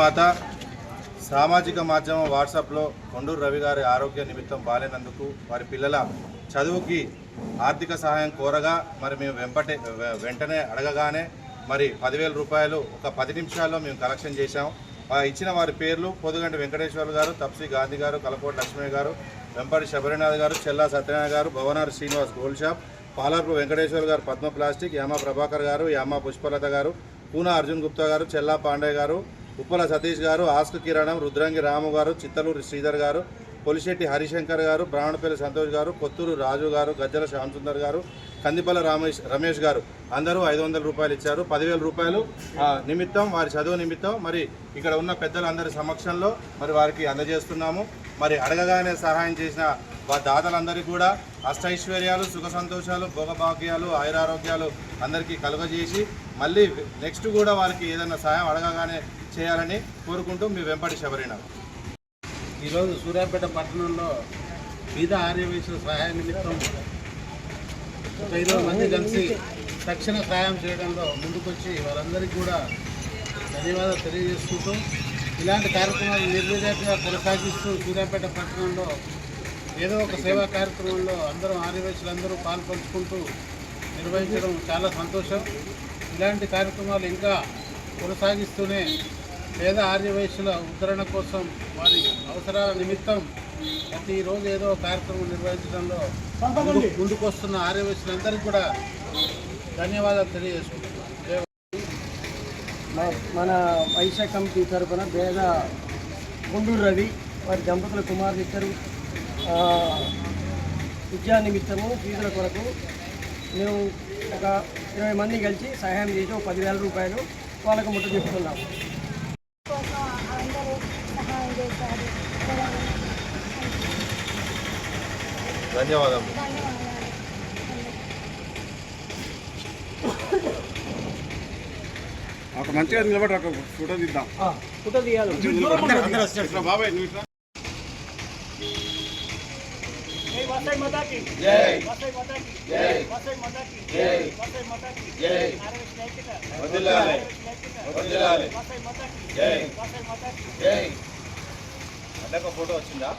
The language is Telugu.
తర్వాత సామాజిక మాధ్యమం వాట్సాప్లో కొండూరు రవి గారి ఆరోగ్య నిమిత్తం బాలేనందుకు వారి పిల్లల చదువుకి ఆర్థిక సహాయం కోరగా మరి మేము వెంటనే అడగగానే మరి 10,000 రూపాయలు ఒక 10 నిమిషాల్లో మేము కలెక్షన్ చేశాం. ఇచ్చిన వారి పేర్లు పొదుగంటి వెంకటేశ్వర్ గారు, తప్సి గాంధీ గారు, కలకోటి లక్ష్మీ గారు, వెంపటి శబరినాథ్ గారు, చెల్లా సత్యనారాయణ గారు, భవనార్ శ్రీనివాస్ గోల్డ్ షాప్, పాలర్పు వెంకటేశ్వర్ గారు, పద్మ ప్లాస్టిక్, యామా ప్రభాకర్ గారు, యామా పుష్పలత గారు, పూనా అర్జున్ గుప్తా గారు, చెల్లా పాండే గారు, ఉప్పల సతీష్ గారు, ఆస్క్ కిరణం, రుద్రంగి రాము గారు, చిత్తలూరు శ్రీధర్ గారు, పొలిశెట్టి హరిశంకర్ గారు, బ్రాహ్మణపల్లి సంతోష్ గారు, కొత్తూరు రాజు గారు, గజ్జల శ్యామసుందర్ గారు, కందిపల్ల రమేష్ గారు అందరూ 500 రూపాయలు ఇచ్చారు. 10,000 రూపాయలు నిమిత్తం వారి చదువు నిమిత్తం మరి ఇక్కడ ఉన్న పెద్దలందరి సమక్షంలో మరి వారికి అందజేస్తున్నాము. మరి అడగగానే సహాయం చేసిన దాతలందరికీ కూడా అష్టైశ్వర్యాలు, సుఖ సంతోషాలు, భోగభాగ్యాలు, ఆయురారోగ్యాలు అందరికీ కలుగజేసి మళ్ళీ నెక్స్ట్ కూడా వారికి ఏదైనా సహాయం అడగగానే చేయాలని కోరుకుంటూ మీ వెంపటి శబరినాథ్. ఈరోజు సూర్యాపేట పట్టణంలో బీద ఆర్యవైశ్యుల సహాయ నిమిత్తం 20 మంది కలిసి తక్షణ సహాయం చేయడంలో ముందుకొచ్చి వాళ్ళందరికీ కూడా ధన్యవాదాలు తెలియజేసుకుంటూ ఇలాంటి కార్యక్రమాలు నిర్విధంగా కొనసాగిస్తూ సూర్యాపేట పట్టణంలో ఏదో ఒక సేవా కార్యక్రమంలో అందరూ ఆర్యవైశ్యులందరూ పాల్పంచుకుంటూ నిర్వహించడం చాలా సంతోషం. ఇలాంటి కార్యక్రమాలు ఇంకా కొనసాగిస్తూనే పేద ఆర్యవైశ్యుల ఉద్ధరణ కోసం వారి అవసరాల నిమిత్తం ప్రతిరోజు ఏదో కార్యక్రమం నిర్వహించడంలో ముందుకొస్తున్న ఆర్యవైశ్యులందరికీ కూడా ధన్యవాదాలు తెలియజేసుకుంటున్నాను. మన వైశ్య కమిటీ తరఫున పేద కొండూరు రవి వారి దంపతుల కుమారులు ఇద్దరు విద్యా నిమిత్తము ఫీజుల కొరకు మేము ఒక 20 మంది కలిసి సహాయం చేసి ఒక 10,000 రూపాయలు వాళ్ళకు ముట్ట చెప్తున్నాము. ధన్యవాదాలు. ఒక మంచిగా నిలబడి ఒక ఫోటో తీద్దాం. ఫోటో తీయాలి. బాబాయ్ నువ్వు వసై మాతా కీ జై. వసై మాతా కీ జై. వసై మాతా కీ జై. వసై మాతా కీ జై. వదిలాలి. వదిలాలి. వసై మాతా కీ జై. వసై మాతా కీ జై. అంటే ఒక ఫోటో వచ్చిందా?